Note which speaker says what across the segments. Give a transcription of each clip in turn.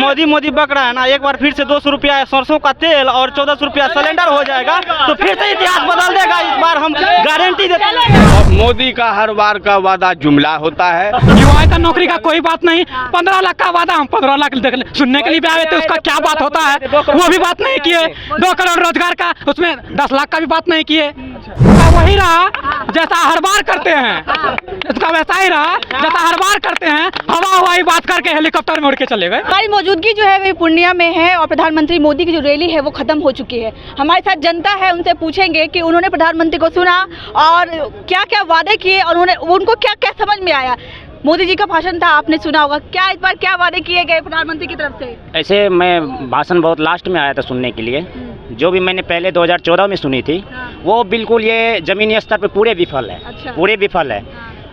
Speaker 1: मोदी मोदी बक रहा है ना, एक बार फिर से 200 रुपया सरसों का तेल और 1400 रुपया सिलेंडर हो जाएगा तो फिर से इतिहास बदल देगा। इस बार हम गारंटी देते हैं।
Speaker 2: मोदी का हर बार का वादा जुमला होता है।
Speaker 3: युवाओं का नौकरी का कोई बात नहीं, 15 लाख का वादा, हम 15 लाख सुनने के लिए भी आए थे, उसका क्या बात होता है वो भी बात नहीं किए। 2 करोड़ रोजगार का, उसमें 10 लाख का भी बात नहीं किए। वही रहा जैसा हर बार करते हैं, इसका वैसा ही रहा जैसा हर बार करते हैं, हवा हवाई बात करके हेलीकॉप्टर में उड़ के चले गए।
Speaker 4: हमारी मौजूदगी जो है वे पूर्णिया में है और प्रधानमंत्री मोदी की जो रैली है वो खत्म हो चुकी है। हमारे साथ जनता है, उनसे पूछेंगे कि उन्होंने प्रधानमंत्री को सुना और क्या क्या वादे किए और उनको क्या क्या समझ में आया। मोदी जी का भाषण था, आपने सुना होगा, क्या इस बार क्या वादे किए गए प्रधानमंत्री की तरफ से?
Speaker 5: ऐसे मैं भाषण बहुत लास्ट में आया था सुनने के लिए, जो भी मैंने पहले 2014 में सुनी थी वो बिल्कुल ये जमीनी स्तर पे पूरे विफल है।
Speaker 4: अच्छा।
Speaker 5: पूरे विफल है।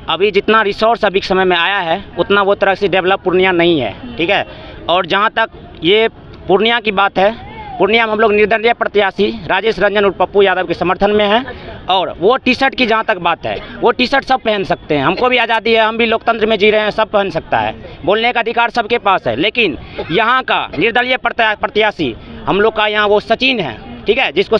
Speaker 5: अभी जितना रिसोर्स अभी समय में आया है उतना वो तरह से डेवलप पूर्णिया नहीं है, ठीक है। और जहाँ तक ये पूर्णिया की बात है, पूर्णिया में हम लोग निर्दलीय प्रत्याशी राजेश रंजन और पप्पू यादव के समर्थन में हैं। और वो टी शर्ट की जहाँ तक बात है, वो टी शर्ट सब पहन सकते हैं, हमको भी आज़ादी है, हम भी लोकतंत्र में जी रहे हैं, सब पहन सकता है, बोलने का अधिकार सबके पास है। लेकिन यहाँ का निर्दलीय प्रत्याशी हम लोग का यहाँ वो सचिन है, ठीक है, जिसका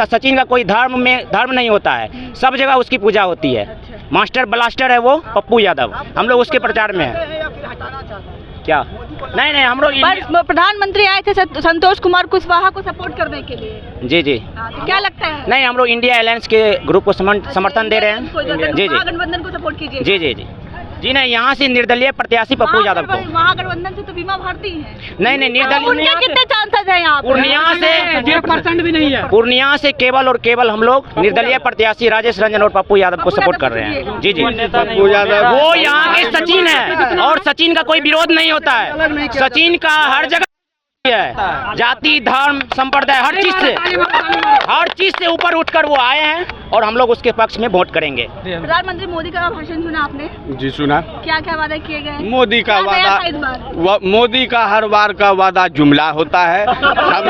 Speaker 5: सचिन का कोई धर्म नहीं होता है, सब जगह उसकी पूजा होती है। मास्टर ब्लास्टर है वो पप्पू यादव, हम लोग उसके प्रचार में हैं। क्या नहीं हम लोग
Speaker 4: प्रधानमंत्री आए थे संतोष कुमार कुशवाहा को सपोर्ट करने के लिए।
Speaker 5: जी जी।
Speaker 4: तो क्या लगता है?
Speaker 5: नहीं, हम लोग इंडिया अलायंस के ग्रुप को समर्थन दे रहे हैं। जी जी,
Speaker 4: महागठबंधन को सपोर्ट कीजिए।
Speaker 5: जी जी जी जी। नहीं, यहाँ से निर्दलीय प्रत्याशी पप्पू यादव को।
Speaker 4: महागठबंधन से तो बीमा भारती है।
Speaker 5: नहीं निर्दलीय,
Speaker 4: उनके कितने चांसेस हैं यहाँ?
Speaker 5: पूर्णिया से
Speaker 3: 1% भी नहीं है।
Speaker 5: पूर्णिया से केवल और केवल हम लोग निर्दलीय प्रत्याशी राजेश रंजन और पप्पू यादव को सपोर्ट कर रहे हैं। जी जी।
Speaker 2: पप्पू यादव
Speaker 5: वो यहाँ के सचिन है और सचिन का कोई विरोध नहीं होता है। सचिन का हर जगह है, जाति धर्म संप्रदाय हर चीज से ऊपर उठकर वो आए हैं और हम लोग उसके पक्ष में वोट करेंगे।
Speaker 4: प्रधानमंत्री मोदी का भाषण सुना आपने?
Speaker 2: जी सुना।
Speaker 4: क्या क्या वादे किए गए?
Speaker 2: मोदी का वादा, मोदी का हर बार का वादा जुमला होता है। हम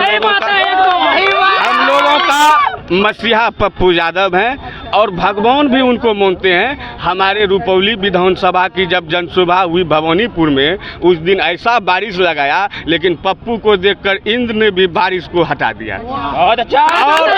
Speaker 2: लोगों का मसीहा पप्पू यादव हैं और भगवान भी उनको मानते हैं। हमारे रुपौली विधानसभा की जब जनसभा हुई भवानीपुर में, उस दिन ऐसा बारिश लगाया, लेकिन पप्पू को देखकर इंद्र ने भी बारिश को हटा दिया।
Speaker 5: बहुत अच्छा।
Speaker 2: और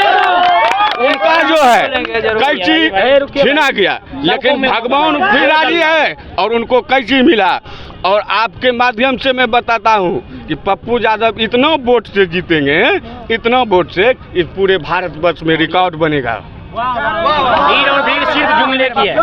Speaker 2: उनका जो है कैंची छीना गया, लेकिन भगवान भी राजी है और उनको कैंची मिला। और आपके माध्यम से मैं बताता हूँ कि पप्पू यादव इतना वोट से जीतेंगे, इतना वोट से इस पूरे भारतवर्ष में रिकॉर्ड बनेगा।
Speaker 5: सिर्फ जुमले की है।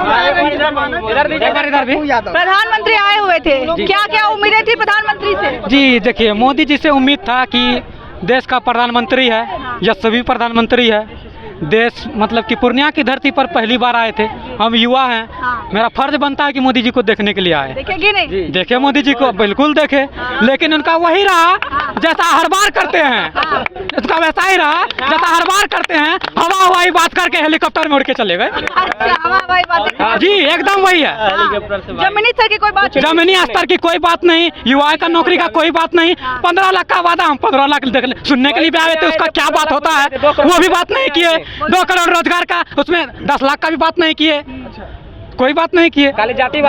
Speaker 4: प्रधानमंत्री आए हुए थे, क्या क्या उम्मीदें थी प्रधानमंत्री से?
Speaker 3: जी देखिए, मोदी जी से उम्मीद था कि देश का प्रधानमंत्री है, यशस्वी प्रधानमंत्री है, देश मतलब कि पूर्णिया की धरती पर पहली बार आए थे, हम युवा हैं, मेरा फर्ज बनता है कि मोदी जी को देखने के लिए आए।
Speaker 4: देखेंगे नहीं?
Speaker 3: देखे मोदी जी को, बिल्कुल देखे। लेकिन उनका वही रहा जैसा हर बार करते हैं, इसका वैसा ही रहा जैसा हर बार करते हैं, हवा हवाई बात करके हेलीकॉप्टर में उड़ के चले गए। जी एकदम वही है।
Speaker 4: जमीनी स्तर की कोई बात?
Speaker 3: जमीनी स्तर की कोई बात नहीं, युवाओं का नौकरी का कोई बात नहीं, 15 लाख का वादा, हम 15 लाख सुनने के लिए भी आए थे, उसका क्या बात होता है वो भी बात नहीं किए। 2 करोड़ रोजगार का, उसमें 10 लाख का भी बात नहीं किए, कोई बात नहीं किए।
Speaker 4: बीजेपी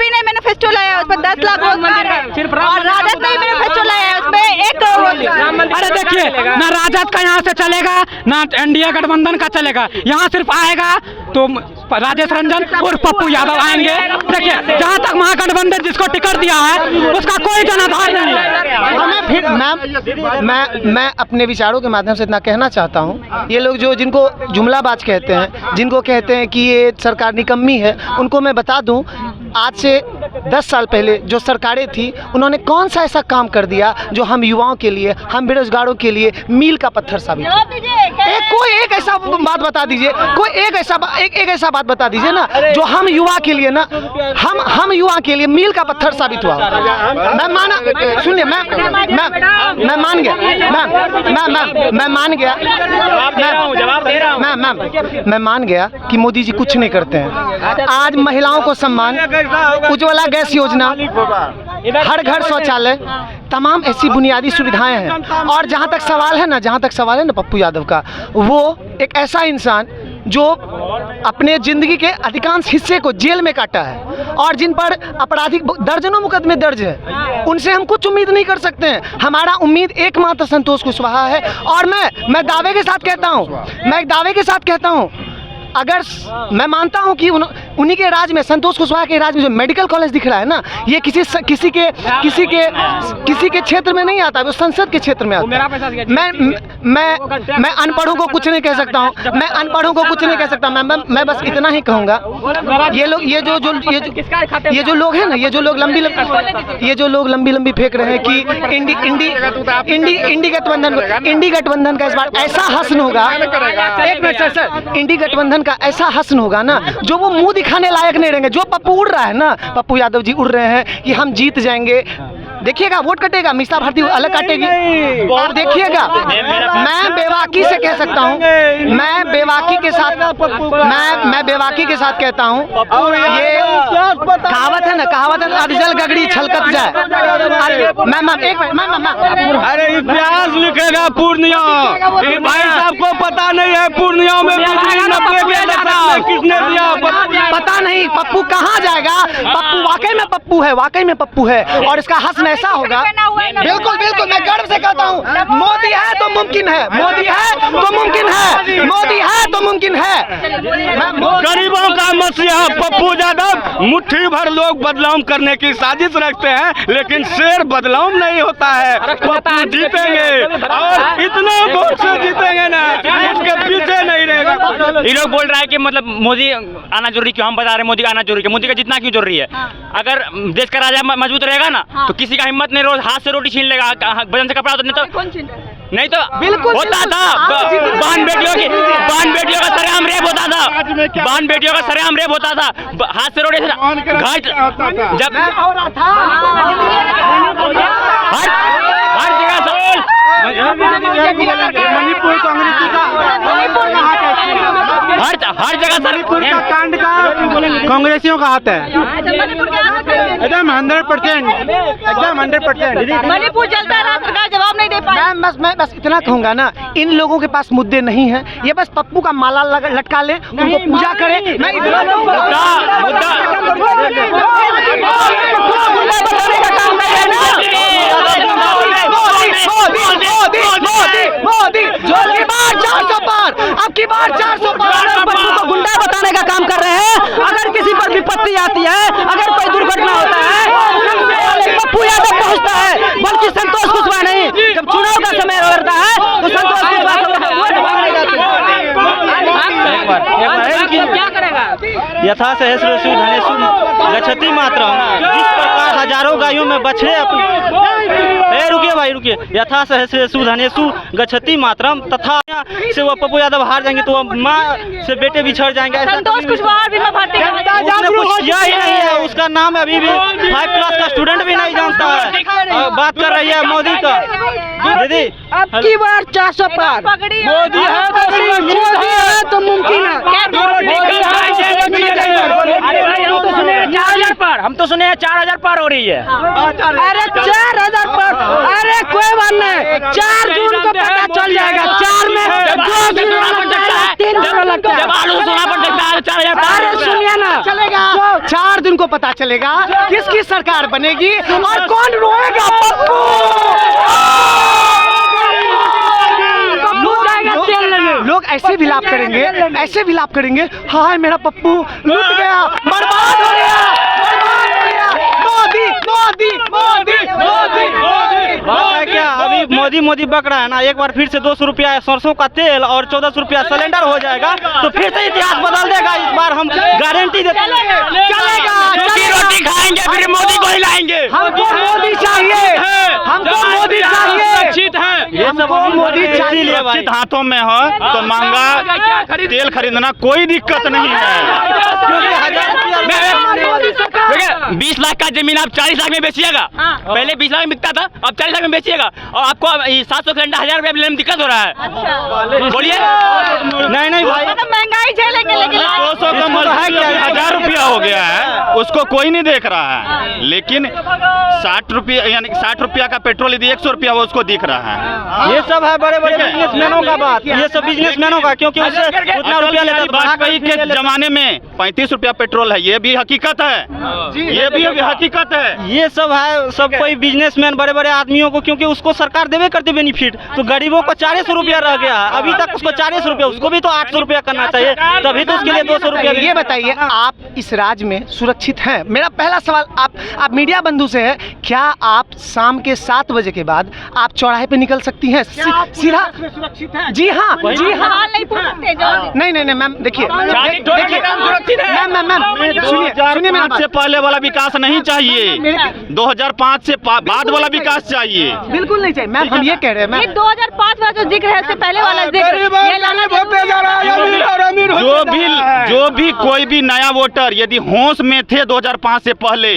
Speaker 4: ने मैनिफेस्टो लाया, उसमें 10 लाख रोजगार है, और राजद ने मैनिफेस्टो लाया, उसमें 1 करोड़ रोजगार।
Speaker 3: अरे देखिए, ना राजद का यहाँ से चलेगा, ना एनडीए गठबंधन का चलेगा, यहाँ सिर्फ आएगा तो राजेश रंजन और पप्पू यादव आएंगे। देखिए, जहाँ तक महागठबंधन जिसको टिकट दिया है उसका कोई जनाधार नहीं है।
Speaker 6: फिर मैं अपने विचारों के माध्यम से इतना कहना चाहता हूँ, ये लोग जो जिनको जुमलाबाज कहते हैं, जिनको कहते हैं कि ये सरकार निकम्मी है, उनको मैं बता दूं, आज से 10 साल पहले जो सरकारें थी उन्होंने कौन सा ऐसा काम कर दिया जो हम युवाओं के लिए, हम बेरोजगारों के लिए मील का पत्थर साबित हो। कोई एक ऐसा बात बता दीजिए, कोई एक ऐसा बात बता दीजिए ना जो हम युवा के लिए ना, हम युवा के लिए मील का पत्थर साबित हुआ। मैं माना, सुनिए, मैं मान गया, मैं मान गया, मैं मान गया कि मोदी जी कुछ नहीं करते हैं। आज महिलाओं को सम्मान, उज्ज्वला गैस योजना, हर घर शौचालय, तमाम ऐसी बुनियादी सुविधाएं हैं। और जहां तक सवाल है ना पप्पू यादव का, वो एक ऐसा इंसान जो अपने ज़िंदगी के अधिकांश हिस्से को जेल में काटा है और जिन पर आपराधिक दर्जनों मुकदमे दर्ज है, उनसे हम कुछ उम्मीद नहीं कर सकते हैं। हमारा उम्मीद एकमात्र संतोष कुशवाहा है। और मैं दावे के साथ कहता हूँ, अगर मैं मानता हूं कि उन्हीं के राज में, संतोष कुशवाहा के राज में जो मेडिकल कॉलेज दिख रहा है ना, ये किसी के क्षेत्र में नहीं आता, वो संसद के क्षेत्र में आता है। मैं अनपढ़ों को कुछ नहीं कह सकता हूं, मैं बस इतना ही कहूंगा, ये जो लोग हैं ना, ये जो लोग लंबी लंबी फेंक रहे हैं कि इंडी गठबंधन का इस बार ऐसा हसन होगा, एक मिनट सर, इंडी गठबंधन का ऐसा हसन होगा ना, जो वो मुंह दिखाने लायक नहीं रहेंगे। जो पप्पू उड़ रहा है ना, पप्पू यादव जी उड़ रहे हैं कि हम जीत जाएंगे, देखिएगा वोट कटेगा, मीसा भारती अलग काटेगी, आप देखिएगा। मैं बेवाकी से कह सकता हूँ, मैं बेवाकी के साथ कहता हूँ, ये कहावत है ना, अधजल गगड़ी छलकत जाए।
Speaker 2: अरे इतिहास लिखेगा पूर्णिया, भाई साहब को पता नहीं है पूर्णिया में किसने दिया,
Speaker 6: पता नहीं पप्पू कहाँ जाएगा। पप्पू वाकई में पप्पू है और इसका हसन ऐसा होगा। बिल्कुल मैं गर्व से कहता हूँ, मोदी है तो मुमकिन है,
Speaker 2: गरीबों का मसीहा पप्पू यादव। मुट्ठी भर लोग बदलाव करने की साजिश रखते हैं, लेकिन शेर बदलाव नहीं होता है। पप्पू जीतेंगे और इतना वोट से जीतेंगे ना, उसके पीछे नहीं रहेगा।
Speaker 5: ये लोग बोल रहा है कि मतलब मोदी आना जरूरी, क्यों हम बता रहे हैं मोदी का आना जरूरी है। मोदी का जितना क्यों जरूरी है? अगर देश का राजा मजबूत रहेगा ना, तो किसी का हिम्मत नहीं, रोज हाथ से रोटी छीन लेगा, बदन से कपड़ा नहीं तो
Speaker 6: बिल्कुल
Speaker 5: होता था। बहन बेटियों का सरेआम रेप होता था, हाथ से रोटी घाट जब हर जगह सवाल।
Speaker 1: मणिपुर
Speaker 5: हर जगह
Speaker 1: कांड का कांग्रेसियों का हाथ है, एकदम 100%।
Speaker 4: मणिपुर जलता रहा, सरकार जवाब नहीं दे पाई।
Speaker 6: मैं बस इतना कहूंगा ना, इन लोगों के पास मुद्दे नहीं हैं, ये बस पप्पू का माला लटका ले, उनको पूजा करे। मैं इतना मोदी अब की बार 400 पार पप्पू को गुंडा बताने का काम कर रहे हैं। अगर किसी पर विपत्ति आती है, अगर कोई दुर्घटना होता है, पप्पू यादव पहुंचता है, बल्कि संतोष कुशवाहा नहीं। जब चुनाव का समय होता है तो संतोष कुशवाहा
Speaker 1: क्या करेगा? यथा सहस्रेषु धनेषु गच्छति मात्रम। जिस प्रकार हजारों गायों में बछड़े रुकिए, यथा सहस्रेषु धनेषु गच्छति मात्रम, तथा से वो पप्पू यादव हार जाएंगे तो माँ से बेटे बिछड़ जाएंगे।
Speaker 4: संतोष कुशवाहा भी
Speaker 1: उसने कुछ किया ही नहीं है, उसका नाम अभी भी 5 क्लास का स्टूडेंट भी नहीं जानता है। बात कर रही है मोदी का। दीदी
Speaker 7: अब की बार 400 पार मोदी है तो मुमकिन है।
Speaker 5: हम तो सुने 4000 पार हो रही है।
Speaker 7: अरे 4000 पार, अरे कोई बात नहीं, 4 जून को पता चल जाएगा। 4 में 2 दिन लगता है, 3 दिन लगता है।
Speaker 5: जब आलू सोना पर देखता है 4000 पार।
Speaker 7: अरे सुनिए ना,
Speaker 6: चलेगा 4 दिन को पता चलेगा किसकी सरकार बनेगी और कौन रोएगा। पप्पू लोग ऐसे विलाप करेंगे, हाय मेरा पप्पू लूट गया, बर्बाद हो गया। मोदी
Speaker 1: क्या अभी मोदी बक रहा है ना, एक बार फिर से 200 रुपया सरसों का तेल और 1400 रुपया सिलेंडर हो जाएगा तो फिर से इतिहास बदल देगा। इस बार हम गारंटी देते हैं, चलेगा।
Speaker 5: रोटी खाएंगे फिर मोदी को ही लाएंगे।
Speaker 6: हमको मोदी चाहिए।
Speaker 1: ये सब मोदी चाहिए।
Speaker 2: सुरक्षित हाथों में हो तो महंगा तेल खरीदना कोई दिक्कत नहीं है।
Speaker 1: क्योंकि 1000 रुपया
Speaker 5: देखिए 20 लाख का जमीन आप 40 लाख में बेचिएगा, पहले 20 लाख में बिकता था, अब 40 लाख में बेचिएगा, और आपको 700 सिलेंडर 1000 रुपया लेने में दिक्कत हो रहा है। बोलिए
Speaker 1: नहीं भाई,
Speaker 4: मतलब महंगाई झेलेंगे, लेकिन
Speaker 2: 200 का मजदूरी 1000 रुपया हो गया है, उसको कोई नहीं देख रहा है। लेकिन 60 रुपया यानी 60 रुपया का पेट्रोल यदि 100 रुपया वो उसको दिख रहा है।
Speaker 1: ये सब है बड़े बड़े बिजनेसमैनों का बात, ये सब बिजनेसमैनों का, क्योंकि उससे उतना रुपया लेता है।
Speaker 2: वाजपेयी के जमाने में 35 रुपया पेट्रोल है, ये भी हकीकत है, ये भी हकीकत है।
Speaker 1: ये सब है, सब कोई बिजनेसमैन बड़े बड़े आदमियों को, क्योंकि उसको सरकार देवे करती बेनिफिट, तो गरीबों को 400 रुपया रह गया है अभी तक, उसको 400 रुपया, उसको भी तो 800 रुपया करना चाहिए, तभी तो उसके लिए 200 रुपया।
Speaker 6: ये बताइए, आप इस राज्य में सुरक्षित हैं? मेरा पहला सवाल आप मीडिया बंधु से है, क्या आप शाम के 7 बजे के बाद आप चौराहे पे निकल सकती हैं सीधा? जी हाँ, जी हाँ।
Speaker 4: सवाल नहीं पूछ सकते जो
Speaker 6: नहीं मैम, देखिए मैम,
Speaker 2: सुनिए, 2005 से पहले वाला विकास नहीं चाहिए, 2005 से बाद वाला विकास चाहिए।
Speaker 6: बिल्कुल नहीं चाहिए मैम, हम ये कह रहे हैं
Speaker 4: ये
Speaker 6: मैम।
Speaker 4: 2005 वाला जो जिक्र है, उससे पहले वाला जिक्र, ये लाना
Speaker 2: जो भी कोई भी नया वोटर यदि होश में थे 2005 से पहले,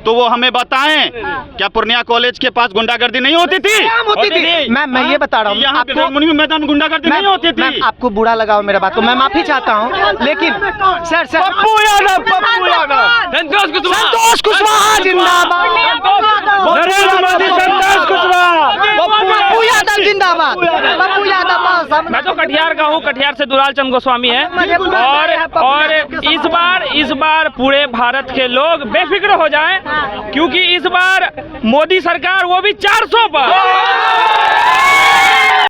Speaker 2: तो वो हमें बताएं, क्या पूर्णिया कॉलेज के पास गुंडागर्दी नहीं होती थी?
Speaker 6: होती थी मैम, मैं ये बता रहा हूँ
Speaker 2: यहाँ पे
Speaker 6: आपको,
Speaker 2: मैदान गुंडागर्दी नहीं होती थी।
Speaker 6: मैम आपको बुरा लगा हो मेरा बात को, मैं माफी चाहता हूँ, लेकिन सर
Speaker 2: पप्पू यादव
Speaker 6: संतोष कुशवाहा जिंदाबाद,
Speaker 2: नरेंद्र मोदी संतोष कुशवाहा,
Speaker 6: पप्पू यादव जिंदाबाद, पप्पू यादव।
Speaker 8: मैं तो कटिहार का हूँ, कटिहार से दुलाल चंद गोस्वामी है, और इस बार पूरे भारत के लोग बेफिक्र हो जाएं, क्योंकि इस बार मोदी सरकार वो भी 400 पर।